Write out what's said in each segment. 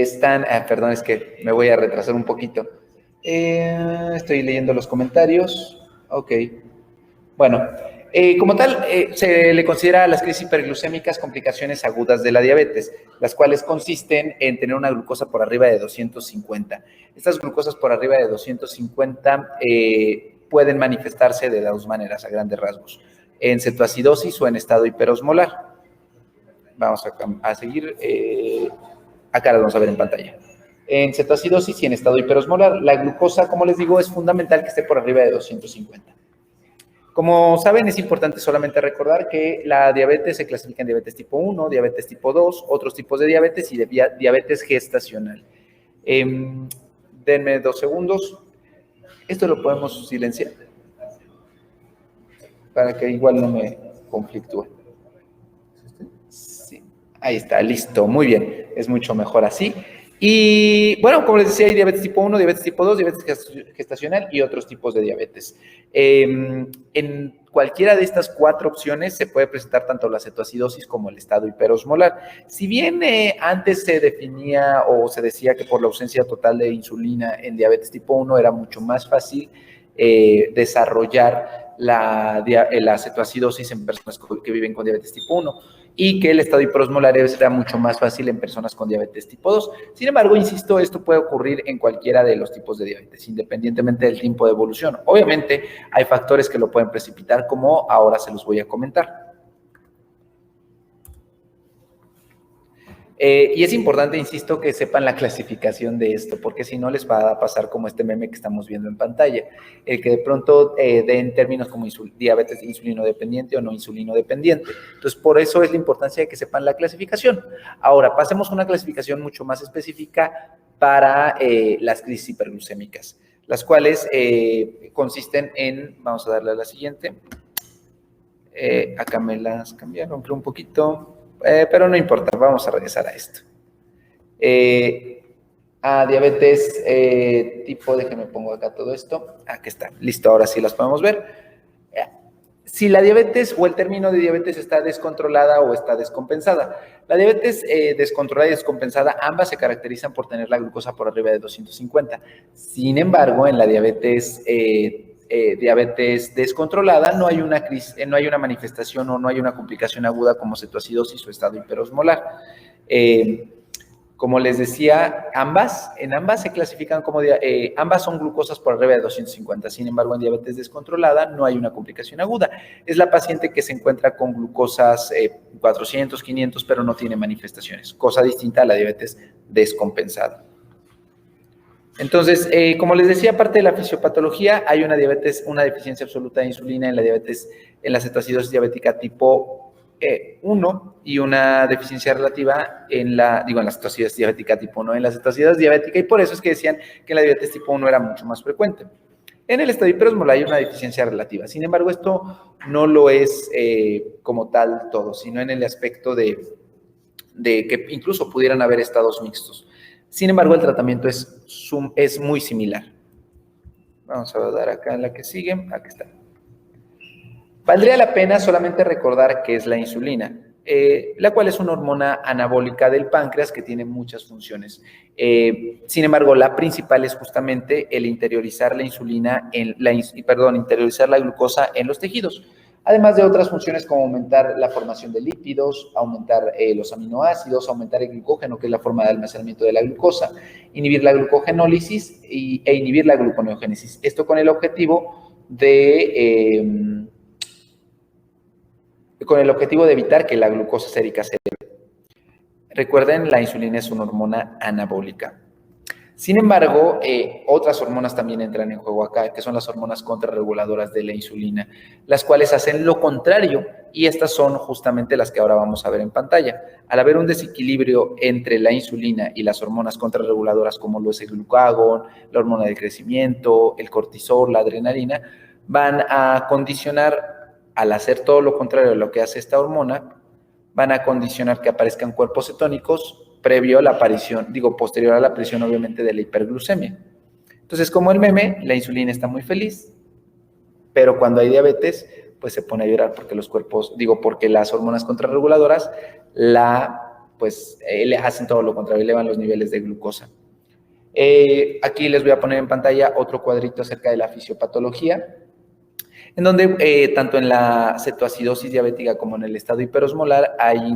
están, perdón, es que me voy a retrasar un poquito. Estoy leyendo los comentarios. Ok. Bueno, como tal, se le considera a las crisis hiperglucémicas complicaciones agudas de la diabetes, las cuales consisten en tener una glucosa por arriba de 250. Estas glucosas por arriba de 250 pueden manifestarse de dos maneras, a grandes rasgos, en cetoacidosis o en estado hiperosmolar. Vamos a seguir. Acá las vamos a ver en pantalla. En cetoacidosis y en estado hiperosmolar, la glucosa, como les digo, es fundamental que esté por arriba de 250. Como saben, es importante solamente recordar que la diabetes se clasifica en diabetes tipo 1, diabetes tipo 2, otros tipos de diabetes y diabetes gestacional. Denme 2 segundos. Esto lo podemos silenciar para que igual no me conflictúe. Sí, ahí está, listo, muy bien. Es mucho mejor así. Y bueno, como les decía, hay diabetes tipo 1, diabetes tipo 2, diabetes gestacional y otros tipos de diabetes. En cualquiera de estas 4 opciones se puede presentar tanto la cetoacidosis como el estado hiperosmolar. Si bien antes se definía o se decía que por la ausencia total de insulina en diabetes tipo 1 era mucho más fácil desarrollar la cetoacidosis en personas que viven con diabetes tipo 1 y que el estado hiperosmolar será mucho más fácil en personas con diabetes tipo 2. Sin embargo, insisto, esto puede ocurrir en cualquiera de los tipos de diabetes, independientemente del tiempo de evolución. Obviamente, hay factores que lo pueden precipitar, como ahora se los voy a comentar. Y es importante, insisto, que sepan la clasificación de esto, porque si no les va a pasar como este meme que estamos viendo en pantalla, el que de pronto den términos como diabetes insulino dependiente o no insulino dependiente. Entonces, por eso es la importancia de que sepan la clasificación. Ahora, pasemos a una clasificación mucho más específica para las crisis hiperglucémicas, las cuales consisten en, vamos a darle a la siguiente, acá me las cambiaron, creo un poquito, pero no importa, vamos a regresar a esto. A diabetes tipo, déjenme pongo acá todo esto, aquí está, listo, ahora sí las podemos ver. Si la diabetes o el término de diabetes está descontrolada o está descompensada. La diabetes descontrolada y descompensada, ambas se caracterizan por tener la glucosa por arriba de 250. Sin embargo, en la diabetes descontrolada no hay una manifestación o no hay una complicación aguda como cetoacidosis o estado hiperosmolar. Como les decía, en ambas se clasifican como, ambas son glucosas por arriba de 250. Sin embargo, en diabetes descontrolada no hay una complicación aguda. Es la paciente que se encuentra con glucosas 400, 500, pero no tiene manifestaciones, cosa distinta a la diabetes descompensada. Entonces, como les decía, aparte de la fisiopatología, hay una deficiencia absoluta de insulina en la cetoacidosis diabética tipo 1 y una deficiencia relativa en la cetoacidosis diabética tipo 1, en la cetoacidosis diabética, y por eso es que decían que la diabetes tipo 1 era mucho más frecuente. En el estado hiperosmolar hay una deficiencia relativa. Sin embargo, esto no lo es como tal todo, sino en el aspecto de que incluso pudieran haber estados mixtos. Sin embargo, el tratamiento es muy similar. Vamos a dar acá en la que sigue. Aquí está. Valdría la pena solamente recordar qué es la insulina, la cual es una hormona anabólica del páncreas que tiene muchas funciones. Sin embargo, la principal es justamente el interiorizar interiorizar la glucosa en los tejidos. Además de otras funciones como aumentar la formación de lípidos, aumentar los aminoácidos, aumentar el glucógeno, que es la forma de almacenamiento de la glucosa, inhibir la glucogenólisis e inhibir la gluconeogénesis. Esto con el objetivo de evitar que la glucosa sérica se eleve. Recuerden, la insulina es una hormona anabólica. Sin embargo, otras hormonas también entran en juego acá, que son las hormonas contrarreguladoras de la insulina, las cuales hacen lo contrario, y estas son justamente las que ahora vamos a ver en pantalla. Al haber un desequilibrio entre la insulina y las hormonas contrarreguladoras, como lo es el glucagón, la hormona del crecimiento, el cortisol, la adrenalina, van a condicionar, al hacer todo lo contrario de lo que hace esta hormona, van a condicionar que aparezcan cuerpos cetónicos posterior a la aparición obviamente de la hiperglucemia. Entonces, como el meme, la insulina está muy feliz, pero cuando hay diabetes, pues se pone a llorar porque porque las hormonas contrarreguladoras la pues le hacen todo lo contrario, elevan los niveles de glucosa. Aquí les voy a poner en pantalla otro cuadrito acerca de la fisiopatología, en donde tanto en la cetoacidosis diabética como en el estado hiperosmolar hay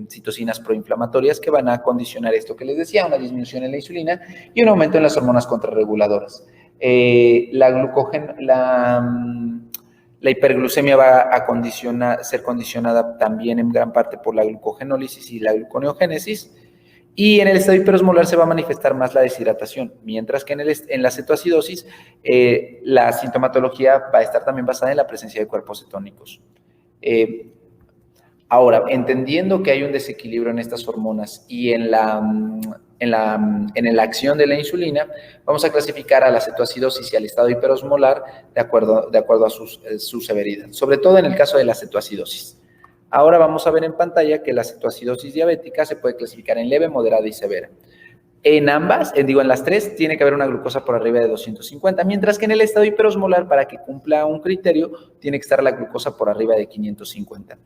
citocinas proinflamatorias que van a condicionar esto que les decía, una disminución en la insulina y un aumento en las hormonas contrarreguladoras. La hiperglucemia va a ser condicionada también en gran parte por la glucogenólisis y la gluconeogénesis. Y en el estado hiperosmolar se va a manifestar más la deshidratación, mientras que en la cetoacidosis la sintomatología va a estar también basada en la presencia de cuerpos cetónicos. Ahora, entendiendo que hay un desequilibrio en estas hormonas y en la acción de la insulina, vamos a clasificar a la cetoacidosis y al estado hiperosmolar de acuerdo a su severidad, sobre todo en el caso de la cetoacidosis. Ahora vamos a ver en pantalla que la cetoacidosis diabética se puede clasificar en leve, moderada y severa. En ambas, en las tres, tiene que haber una glucosa por arriba de 250, mientras que en el estado hiperosmolar, para que cumpla un criterio, tiene que estar la glucosa por arriba de 550.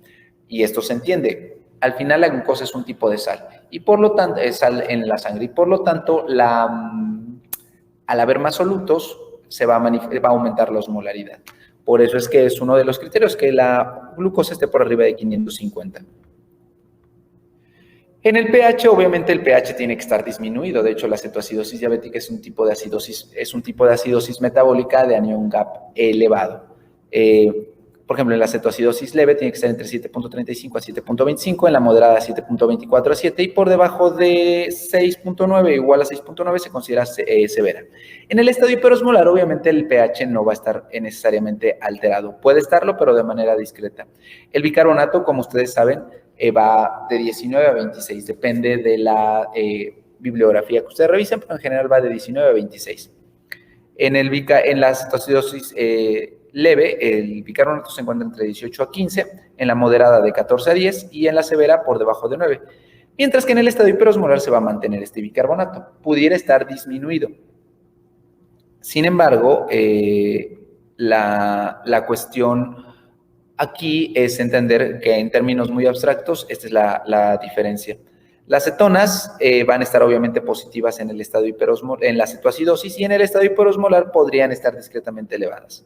Y esto se entiende. Al final la glucosa es un tipo de sal, y por lo tanto, es sal en la sangre, y por lo tanto, al haber más solutos, se va a aumentar la osmolaridad. Por eso es que es uno de los criterios, que la glucosa esté por arriba de 550. En el pH, obviamente el pH tiene que estar disminuido. De hecho, la cetoacidosis diabética es un tipo de acidosis metabólica de anión GAP elevado. Por ejemplo, en la cetoacidosis leve tiene que estar entre 7.35 a 7.25, en la moderada 7.24 a 7 y por debajo de 6.9 igual a 6.9 se considera severa. En el estado hiperosmolar, obviamente el pH no va a estar necesariamente alterado. Puede estarlo, pero de manera discreta. El bicarbonato, como ustedes saben, va de 19 a 26. Depende de la bibliografía que ustedes revisen, pero en general va de 19 a 26. En la cetoacidosis leve, el bicarbonato se encuentra entre 18 a 15, en la moderada de 14 a 10 y en la severa por debajo de 9. Mientras que en el estado hiperosmolar se va a mantener este bicarbonato. Pudiera estar disminuido. Sin embargo, la cuestión aquí es entender que en términos muy abstractos, esta es la diferencia. Las cetonas van a estar obviamente positivas en el estado hiperosmolar, en la cetoacidosis, y en el estado hiperosmolar podrían estar discretamente elevadas.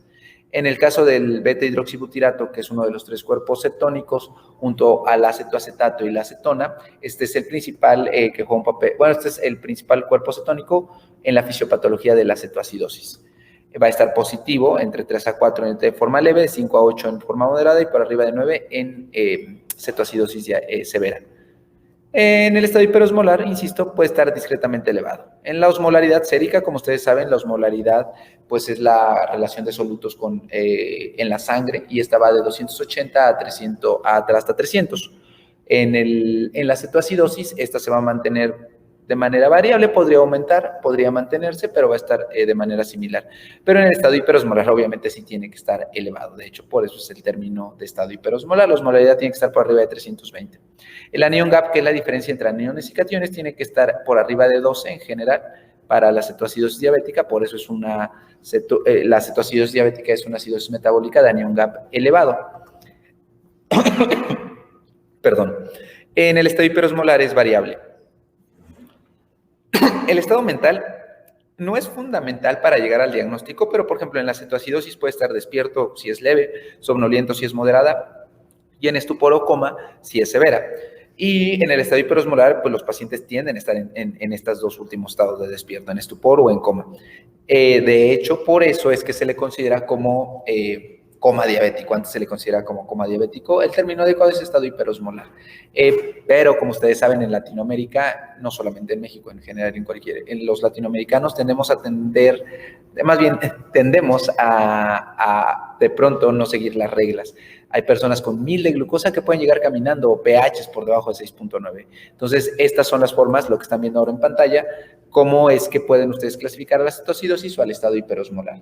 En el caso del beta-hidroxibutirato, que es uno de los tres cuerpos cetónicos, junto al acetoacetato y la acetona, este es el principal que juega un papel, este es el principal cuerpo cetónico en la fisiopatología de la cetoacidosis. Va a estar positivo entre 3 a 4 de forma leve, de 5 a 8 en forma moderada y por arriba de 9 en cetoacidosis severa. En el estado hiperosmolar, insisto, puede estar discretamente elevado. En la osmolaridad sérica, como ustedes saben, la osmolaridad pues, es la relación de solutos en la sangre y esta va de 280 a 300, hasta 300. En la cetoacidosis, esta se va a mantener de manera variable, podría aumentar, podría mantenerse, pero va a estar de manera similar. Pero en el estado hiperosmolar obviamente sí tiene que estar elevado. De hecho, por eso es el término de estado hiperosmolar. La osmolaridad tiene que estar por arriba de 320. El anión GAP, que es la diferencia entre aniones y cationes, tiene que estar por arriba de 12 en general para la cetoacidosis diabética. Por eso es la cetoacidosis diabética es una acidosis metabólica de anión GAP elevado. Perdón. En el estado hiperosmolar es variable. El estado mental no es fundamental para llegar al diagnóstico, pero por ejemplo en la cetoacidosis puede estar despierto si es leve, somnoliento si es moderada y en estupor o coma si es severa. Y en el estado hiperosmolar, pues los pacientes tienden a estar en estos dos últimos estados de despierto, en estupor o en coma. De hecho, por eso es que se le considera como coma diabético. Antes se le considera como coma diabético. El término adecuado es estado hiperosmolar. Pero como ustedes saben, en Latinoamérica, no solamente en México, en general en los latinoamericanos tendemos a de pronto no seguir las reglas. Hay personas con 1000 de glucosa que pueden llegar caminando o pHs por debajo de 6.9. Entonces, estas son las formas, lo que están viendo ahora en pantalla, cómo es que pueden ustedes clasificar a la cetoacidosis o al estado hiperosmolar.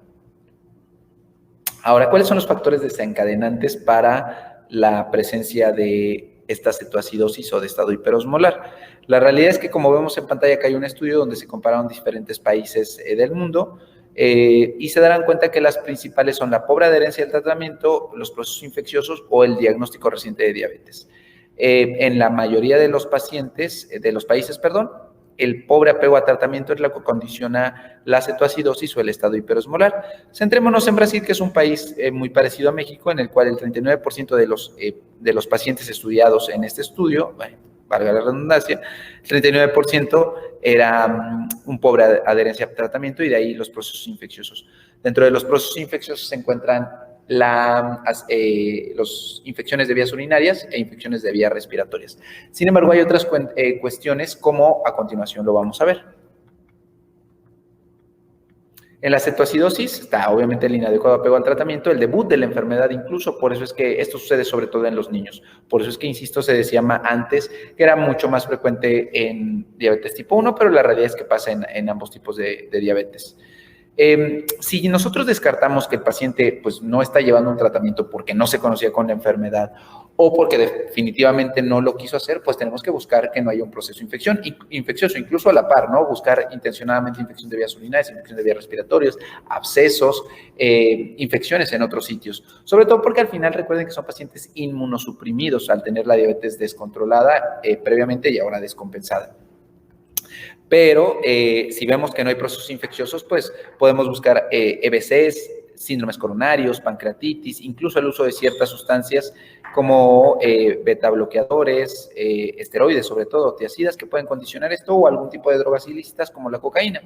Ahora, ¿cuáles son los factores desencadenantes para la presencia de esta cetoacidosis o de estado hiperosmolar? La realidad es que, como vemos en pantalla, acá hay un estudio donde se compararon diferentes países del mundo y se darán cuenta que las principales son la pobre adherencia al tratamiento, los procesos infecciosos o el diagnóstico reciente de diabetes. En la mayoría de los pacientes, de los países, perdón, el pobre apego a tratamiento es lo que condiciona la cetoacidosis o el estado hiperosmolar. Centrémonos en Brasil, que es un país muy parecido a México, en el cual el 39% de los pacientes estudiados en este estudio, bueno, valga la redundancia, el 39% era un pobre adherencia a tratamiento y de ahí los procesos infecciosos. Dentro de los procesos infecciosos se encuentran las infecciones de vías urinarias e infecciones de vías respiratorias. Sin embargo, hay otras cuestiones como a continuación lo vamos a ver. En la cetoacidosis está obviamente el inadecuado apego al tratamiento, el debut de la enfermedad incluso, por eso es que esto sucede sobre todo en los niños. Por eso es que, insisto, se decía antes que era mucho más frecuente en diabetes tipo 1, pero la realidad es que pasa en ambos tipos de diabetes. Si nosotros descartamos que el paciente pues, no está llevando un tratamiento porque no se conocía con la enfermedad o porque definitivamente no lo quiso hacer, pues tenemos que buscar que no haya un proceso infeccioso, incluso a la par, ¿no? Buscar intencionadamente infección de vías urinarias, infección de vías respiratorias, abscesos, infecciones en otros sitios. Sobre todo porque al final recuerden que son pacientes inmunosuprimidos al tener la diabetes descontrolada previamente y ahora descompensada. Pero si vemos que no hay procesos infecciosos, pues podemos buscar EBCs, síndromes coronarios, pancreatitis, incluso el uso de ciertas sustancias como beta bloqueadores, esteroides, sobre todo tiazidas, que pueden condicionar esto, o algún tipo de drogas ilícitas como la cocaína.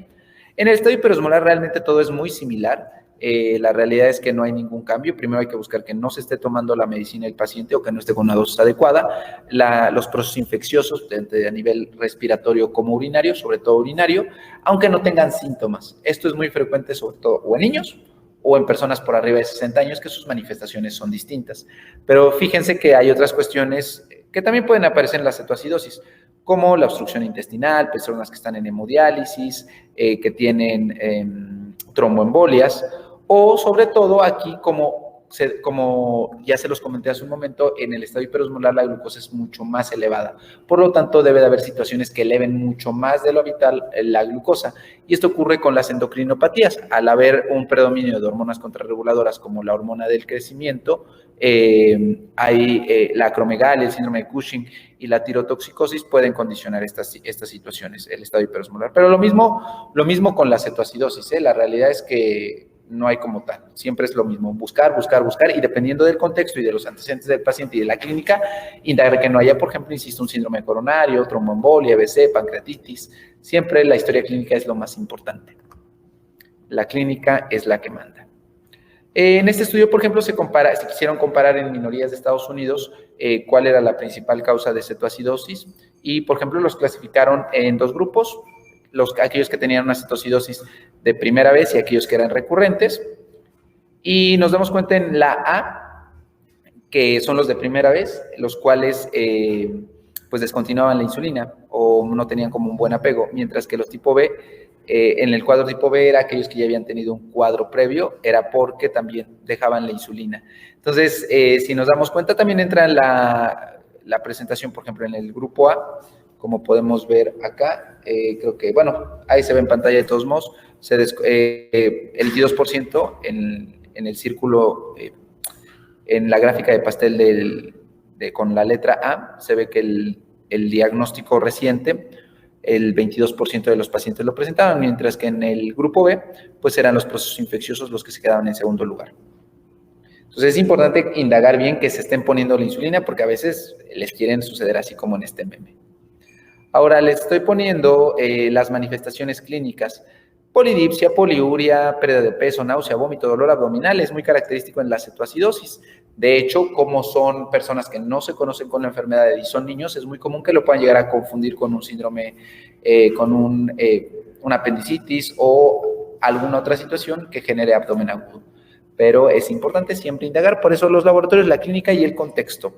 En el estado hiperosmolar realmente todo es muy similar. La realidad es que no hay ningún cambio. Primero hay que buscar que no se esté tomando la medicina el paciente o que no esté con una dosis adecuada. Los procesos infecciosos a nivel respiratorio como urinario, sobre todo urinario, aunque no tengan síntomas. Esto es muy frecuente sobre todo o en niños o en personas por arriba de 60 años, que sus manifestaciones son distintas. Pero fíjense que hay otras cuestiones que también pueden aparecer en la cetoacidosis, como la obstrucción intestinal, personas que están en hemodiálisis, que tienen tromboembolias, o sobre todo aquí, como ya se los comenté hace un momento, en el estado hiperosmolar la glucosa es mucho más elevada. Por lo tanto, debe de haber situaciones que eleven mucho más de lo habitual la glucosa. Y esto ocurre con las endocrinopatías. Al haber un predominio de hormonas contrarreguladoras como la hormona del crecimiento, hay la acromegalia, el síndrome de Cushing y la tirotoxicosis pueden condicionar estas situaciones, el estado hiperosmolar. Pero lo mismo con la cetoacidosis, La realidad es que no hay como tal, siempre es lo mismo, buscar, y dependiendo del contexto y de los antecedentes del paciente y de la clínica, indagar que no haya, por ejemplo, insisto, un síndrome coronario, tromboembolia, EBC, pancreatitis. Siempre la historia clínica es lo más importante. La clínica es la que manda. En este estudio, por ejemplo, se quisieron comparar en minorías de Estados Unidos cuál era la principal causa de cetoacidosis y, por ejemplo, los clasificaron en dos grupos, aquellos que tenían una cetoacidosis de primera vez y aquellos que eran recurrentes. Y nos damos cuenta en la A, que son los de primera vez, los cuales pues descontinuaban la insulina o no tenían como un buen apego, mientras que los tipo B, en el cuadro tipo B era aquellos que ya habían tenido un cuadro previo, era porque también dejaban la insulina. Entonces, si nos damos cuenta, también entra en la presentación, por ejemplo, en el grupo A, como podemos ver acá, creo que, bueno, ahí se ve en pantalla de todos modos, el 22% en el círculo, en la gráfica de pastel con la letra A, se ve que el diagnóstico reciente, el 22% de los pacientes lo presentaban, mientras que en el grupo B, pues eran los procesos infecciosos los que se quedaban en segundo lugar. Entonces es importante indagar bien que se estén poniendo la insulina, porque a veces les quieren suceder así como en este meme. Ahora les estoy poniendo las manifestaciones clínicas. Polidipsia, poliuria, pérdida de peso, náusea, vómito, dolor abdominal, es muy característico en la cetoacidosis. De hecho, como son personas que no se conocen con la enfermedad y son niños, es muy común que lo puedan llegar a confundir con un síndrome, con una apendicitis o alguna otra situación que genere abdomen agudo. Pero es importante siempre indagar, por eso los laboratorios, la clínica y el contexto.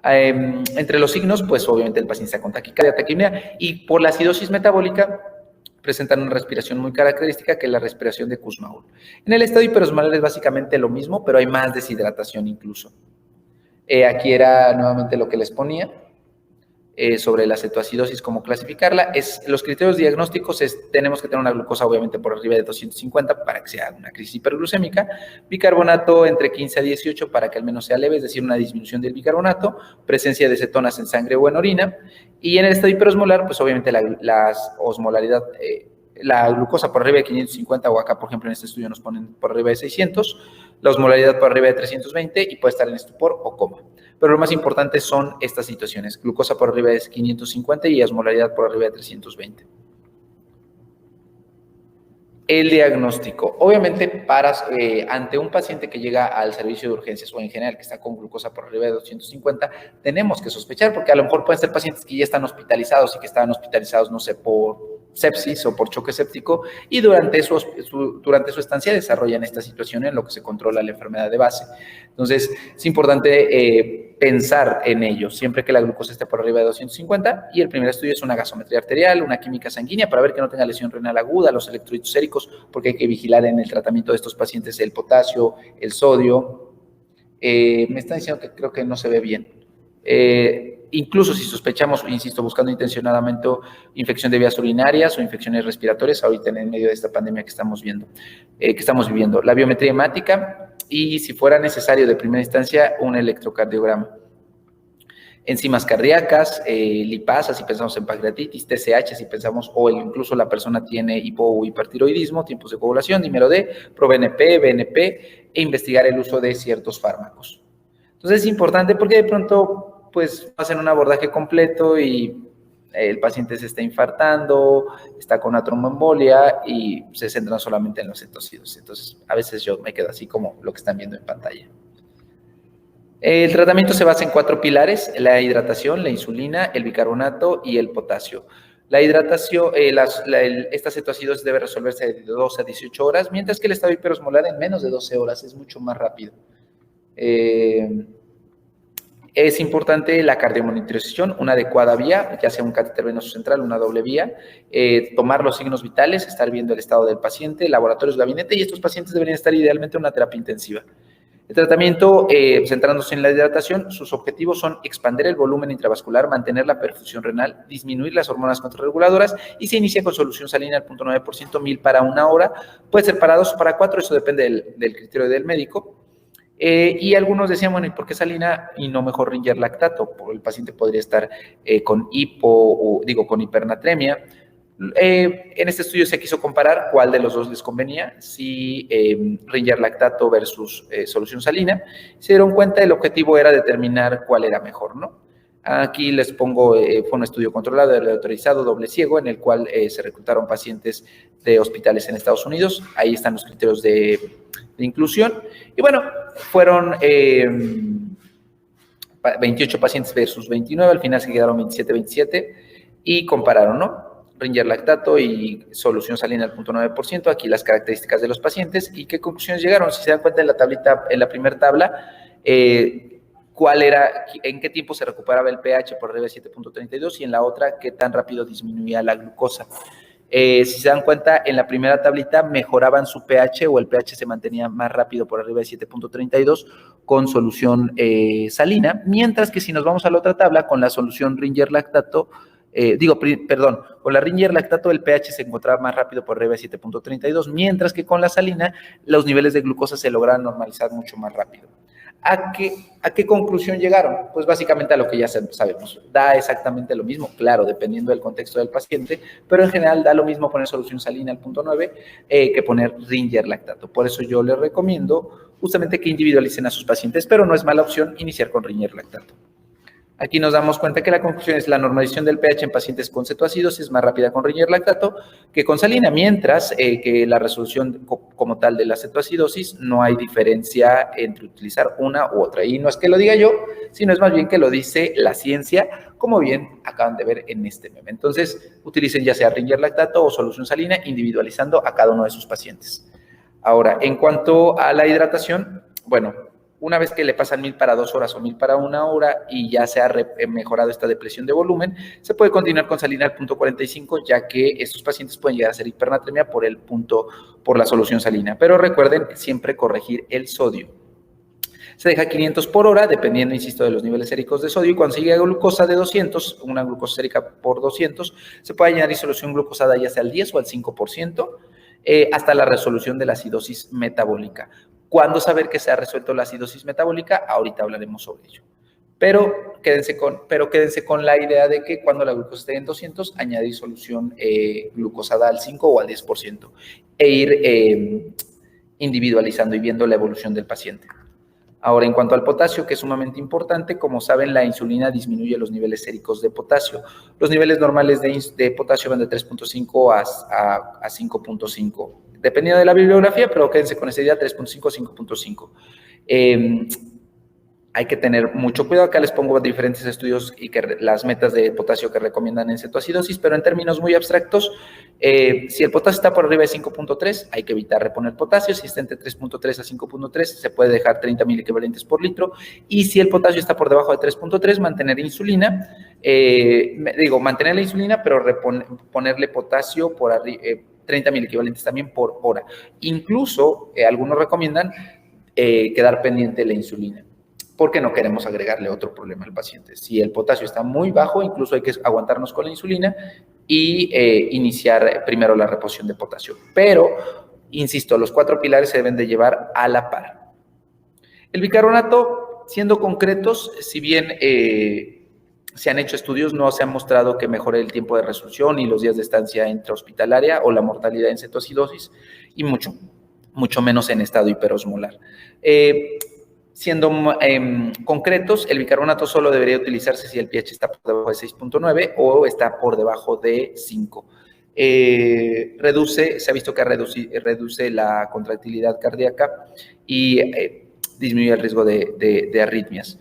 Entre los signos, pues obviamente el paciente está con taquicardia, taquimia, y por la acidosis metabólica presentan una respiración muy característica, que es la respiración de Kussmaul. En el estado hiperosmolar es básicamente lo mismo, pero hay más deshidratación incluso. Aquí era nuevamente lo que les ponía. sobre la cetoacidosis, cómo clasificarla. Los criterios diagnósticos tenemos que tener una glucosa obviamente por arriba de 250 para que sea una crisis hiperglucémica, bicarbonato entre 15 a 18 para que al menos sea leve, es decir, una disminución del bicarbonato, presencia de cetonas en sangre o en orina, y en el estado hiperosmolar, pues obviamente la osmolaridad, la glucosa por arriba de 550, o acá, por ejemplo, en este estudio nos ponen por arriba de 600, la osmolaridad por arriba de 320 y puede estar en estupor o coma. Pero lo más importante son estas situaciones, glucosa por arriba de 550 y osmolaridad por arriba de 320. El diagnóstico. Obviamente, ante un paciente que llega al servicio de urgencias o en general que está con glucosa por arriba de 250, tenemos que sospechar, porque a lo mejor pueden ser pacientes que ya están hospitalizados y que estaban hospitalizados, no sé, por sepsis o por choque séptico, y durante su estancia desarrollan esta situación en lo que se controla la enfermedad de base. Entonces, es importante pensar en ello, siempre que la glucosa esté por arriba de 250, y el primer estudio es una gasometría arterial, una química sanguínea, para ver que no tenga lesión renal aguda, los electrolitos séricos, porque hay que vigilar en el tratamiento de estos pacientes el potasio, el sodio. Me están diciendo que creo que no se ve bien. Incluso si sospechamos, insisto, buscando intencionadamente infección de vías urinarias o infecciones respiratorias, ahorita en medio de esta pandemia que estamos viviendo, la biometría hemática y, si fuera necesario de primera instancia, un electrocardiograma. Enzimas cardíacas, lipasa, si pensamos en pancreatitis, TSH, si pensamos, o incluso la persona tiene hipo o hipertiroidismo, tiempos de coagulación, dímero D, ProBNP, BNP, e investigar el uso de ciertos fármacos. Entonces es importante porque de pronto pues hacen un abordaje completo y el paciente se está infartando, está con una tromboembolia y se centran solamente en los cetocidos. Entonces, a veces yo me quedo así como lo que están viendo en pantalla. El tratamiento se basa en 4 pilares: la hidratación, la insulina, el bicarbonato y el potasio. La hidratación, esta cetoacidosis debe resolverse de 12 a 18 horas, mientras que el estado hiperosmolar en menos de 12 horas, es mucho más rápido. Es importante la cardiomonitorización, una adecuada vía, ya sea un catéter venoso central, una doble vía, tomar los signos vitales, estar viendo el estado del paciente, laboratorios, gabinete, y estos pacientes deberían estar idealmente en una terapia intensiva. El tratamiento, centrándose en la hidratación, sus objetivos son expandir el volumen intravascular, mantener la perfusión renal, disminuir las hormonas contrarreguladoras, y se inicia con solución salina al 0.9%, 1000 para 1 hora, puede ser para 2 o para 4, eso depende del criterio del médico. Y algunos decían, bueno, ¿y por qué salina y no mejor Ringer lactato? El paciente podría estar con con hipernatremia. En este estudio se quiso comparar cuál de los dos les convenía, si Ringer lactato versus solución salina. Se dieron cuenta, el objetivo era determinar cuál era mejor, ¿no? Aquí les pongo, fue un estudio controlado, autorizado, doble ciego, en el cual se reclutaron pacientes de hospitales en Estados Unidos. Ahí están los criterios de inclusión. Y bueno, fueron 28 pacientes versus 29, al final se quedaron 27 y compararon, ¿no? Ringer lactato y solución salina al 0.9%, aquí las características de los pacientes y qué conclusiones llegaron. Si se dan cuenta en la tablita, en la primera tabla, en qué tiempo se recuperaba el pH por arriba de 7.32 y en la otra, qué tan rápido disminuía la glucosa. Si se dan cuenta, en la primera tablita mejoraban su pH o el pH se mantenía más rápido por arriba de 7.32 con solución salina, mientras que si nos vamos a la otra tabla con la solución Ringer lactato, con la Ringer lactato el pH se encontraba más rápido por arriba de 7.32, mientras que con la salina los niveles de glucosa se lograron normalizar mucho más rápido. ¿A qué conclusión llegaron? Pues básicamente a lo que ya sabemos. Da exactamente lo mismo, claro, dependiendo del contexto del paciente, pero en general da lo mismo poner solución salina al 0.9 que poner Ringer lactato. Por eso yo les recomiendo justamente que individualicen a sus pacientes, pero no es mala opción iniciar con Ringer lactato. Aquí nos damos cuenta que la conclusión es la normalización del pH en pacientes con cetoacidosis es más rápida con Ringer lactato que con salina, mientras que la resolución como tal de la cetoacidosis no hay diferencia entre utilizar una u otra. Y no es que lo diga yo, sino es más bien que lo dice la ciencia, como bien acaban de ver en este meme. Entonces, utilicen ya sea Ringer lactato o solución salina, individualizando a cada uno de sus pacientes. Ahora, en cuanto a la hidratación, bueno, una vez que le pasan 1000 para 2 horas o 1000 para 1 hora y ya se ha mejorado esta depresión de volumen, se puede continuar con salina al 0.45, ya que estos pacientes pueden llegar a ser hipernatremia por la solución salina. Pero recuerden siempre corregir el sodio. Se deja 500 por hora, dependiendo, insisto, de los niveles séricos de sodio, y cuando se llega a glucosa de 200, una glucosa sérica por 200, se puede añadir solución glucosada ya sea al 10 o al 5%, hasta la resolución de la acidosis metabólica. ¿Cuándo saber que se ha resuelto la acidosis metabólica? Ahorita hablaremos sobre ello. Pero quédense con la idea de que cuando la glucosa esté en 200, añadir solución glucosada al 5 o al 10% e ir individualizando y viendo la evolución del paciente. Ahora, en cuanto al potasio, que es sumamente importante, como saben, la insulina disminuye los niveles séricos de potasio. Los niveles normales de potasio van de 3.5 a 5.5, dependiendo de la bibliografía, pero quédense con esa idea, 3.5 a 5.5. Hay que tener mucho cuidado. Acá les pongo diferentes estudios y las metas de potasio que recomiendan en cetoacidosis, pero en términos muy abstractos, si el potasio está por arriba de 5.3, hay que evitar reponer potasio. Si está entre 3.3 a 5.3, se puede dejar 30 miliequivalentes por litro. Y si el potasio está por debajo de 3.3, mantener insulina. Mantener la insulina, pero ponerle potasio por arriba, 30 miliequivalentes también por hora. Incluso, algunos recomiendan quedar pendiente de la insulina, porque no queremos agregarle otro problema al paciente. Si el potasio está muy bajo, incluso hay que aguantarnos con la insulina y iniciar primero la reposición de potasio. Pero, insisto, los 4 pilares se deben de llevar a la par. El bicarbonato, siendo concretos, si bien se han hecho estudios, no se ha mostrado que mejore el tiempo de resolución y los días de estancia intrahospitalaria o la mortalidad en cetoacidosis, y mucho menos en estado hiperosmolar. Siendo concretos, el bicarbonato solo debería utilizarse si el pH está por debajo de 6.9 o está por debajo de 5. Se ha visto que reduce la contractilidad cardíaca y disminuye el riesgo de arritmias.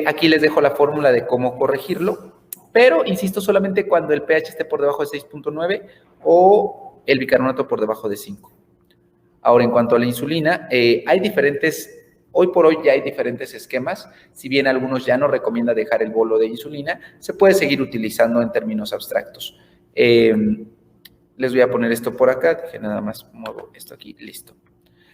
Aquí les dejo la fórmula de cómo corregirlo, pero insisto, solamente cuando el pH esté por debajo de 6.9 o el bicarbonato por debajo de 5. Ahora, en cuanto a la insulina, hoy por hoy ya hay diferentes esquemas. Si bien algunos ya no recomiendan dejar el bolo de insulina, se puede seguir utilizando en términos abstractos. Les voy a poner esto por acá, nada más muevo esto aquí, listo.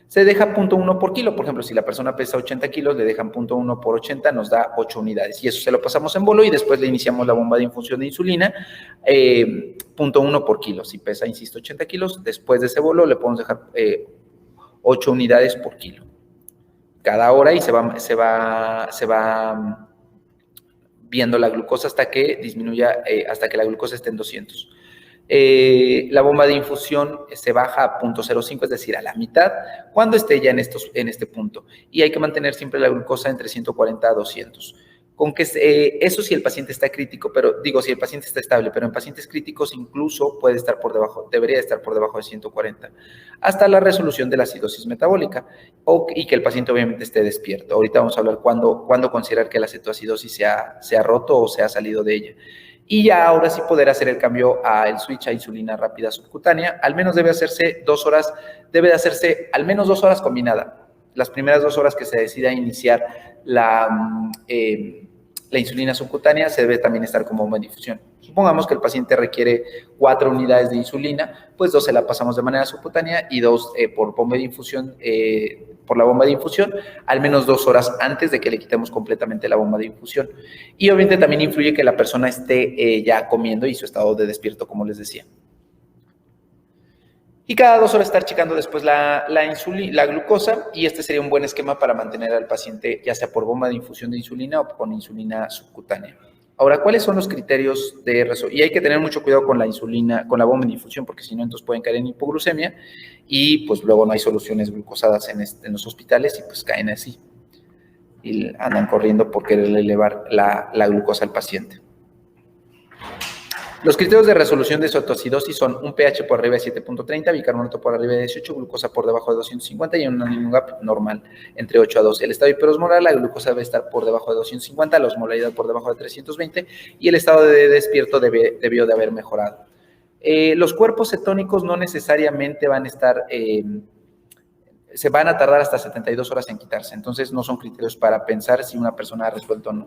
Se deja 0.1 por kilo. Por ejemplo, si la persona pesa 80 kilos, le dejan 0.1 por 80, nos da 8 unidades. Y eso se lo pasamos en bolo y después le iniciamos la bomba de infusión de insulina, 0.1 por kilo. Si pesa, insisto, 80 kilos, después de ese bolo le podemos dejar 8 unidades por kilo cada hora y se va viendo la glucosa hasta que disminuya, hasta que la glucosa esté en 200. La bomba de infusión se baja a 0.05, es decir, a la mitad, cuando esté ya en este punto. Y hay que mantener siempre la glucosa entre 140 a 200. Con que eso si el paciente está crítico, si el paciente está estable, pero en pacientes críticos incluso debería estar por debajo de 140, hasta la resolución de la acidosis metabólica y que el paciente obviamente esté despierto. Ahorita vamos a hablar cuándo considerar que la cetoacidosis se ha roto o se ha salido de ella. Y ya ahora sí poder hacer el cambio al switch a insulina rápida subcutánea. Al menos debe de hacerse al menos 2 horas combinada. Las primeras 2 horas que se decida iniciar la insulina subcutánea se debe también estar como bomba de difusión. Supongamos que el paciente requiere 4 unidades de insulina, pues 2 se la pasamos de manera subcutánea y 2 por bomba de infusión, por la bomba de infusión, al menos 2 horas antes de que le quitemos completamente la bomba de infusión. Y obviamente también influye que la persona esté ya comiendo y su estado de despierto, como les decía. Y cada 2 horas estar checando después la glucosa, y este sería un buen esquema para mantener al paciente ya sea por bomba de infusión de insulina o con insulina subcutánea. Ahora, ¿cuáles son los criterios de resolución? Y hay que tener mucho cuidado con la insulina, con la bomba de infusión, porque si no, entonces pueden caer en hipoglucemia y pues luego no hay soluciones glucosadas en los hospitales y pues caen así. Y andan corriendo por querer elevar la glucosa al paciente. Los criterios de resolución de cetoacidosis son un pH por arriba de 7.30, bicarbonato por arriba de 18, glucosa por debajo de 250 y un minimum gap normal entre 8 a 12. El estado hiperosmolar, la glucosa debe estar por debajo de 250, la osmolaridad por debajo de 320 y el estado de despierto debió de haber mejorado. Los cuerpos cetónicos no necesariamente van a estar... se van a tardar hasta 72 horas en quitarse, entonces no son criterios para pensar si una persona ha resuelto o no.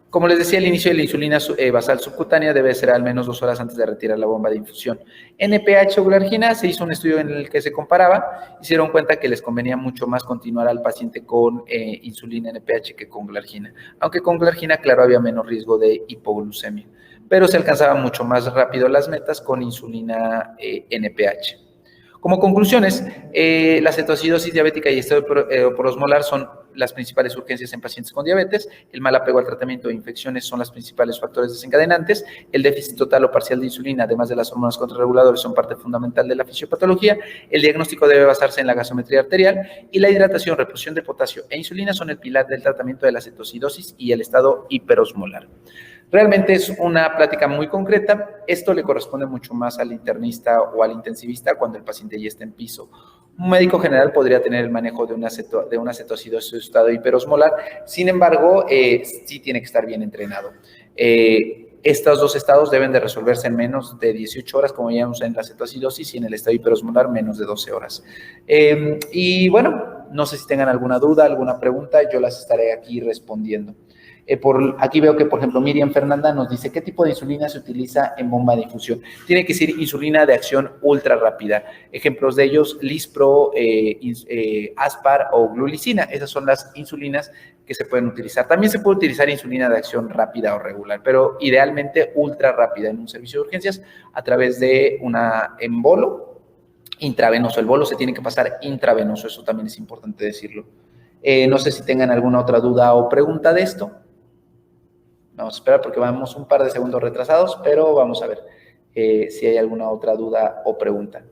Como les decía, el inicio de la insulina basal subcutánea debe ser al menos 2 horas antes de retirar la bomba de infusión. NPH o glargina, se hizo un estudio en el que se comparaba y se dieron cuenta que les convenía mucho más continuar al paciente con insulina NPH que con glargina. Aunque con glargina, claro, había menos riesgo de hipoglucemia, pero se alcanzaban mucho más rápido las metas con insulina NPH. Como conclusiones, la cetoacidosis diabética y estado porosmolar son las principales urgencias en pacientes con diabetes. El mal apego al tratamiento de infecciones son los principales factores desencadenantes. El déficit total o parcial de insulina, además de las hormonas contrarreguladores, son parte fundamental de la fisiopatología. El diagnóstico debe basarse en la gasometría arterial y la hidratación, reposición de potasio e insulina son el pilar del tratamiento de la cetoacidosis y el estado hiperosmolar. Realmente es una plática muy concreta. Esto le corresponde mucho más al internista o al intensivista cuando el paciente ya está en piso. Un médico general podría tener el manejo de una cetoacidosis o estado hiperosmolar. Sin embargo, sí tiene que estar bien entrenado. Estos dos estados deben de resolverse en menos de 18 horas, como ya vimos en la cetoacidosis, y en el estado hiperosmolar menos de 12 horas. Y bueno, no sé si tengan alguna duda, alguna pregunta, yo las estaré aquí respondiendo. Aquí veo que, por ejemplo, Miriam Fernanda nos dice, ¿qué tipo de insulina se utiliza en bomba de infusión? Tiene que ser insulina de acción ultra rápida. Ejemplos de ellos, Lispro, Aspar o Glulicina. Esas son las insulinas que se pueden utilizar. También se puede utilizar insulina de acción rápida o regular, pero idealmente ultra rápida en un servicio de urgencias a través de una embolo intravenoso. El bolo se tiene que pasar intravenoso, eso también es importante decirlo. No sé si tengan alguna otra duda o pregunta de esto. Vamos a esperar porque vamos un par de segundos retrasados, pero vamos a ver si hay alguna otra duda o pregunta.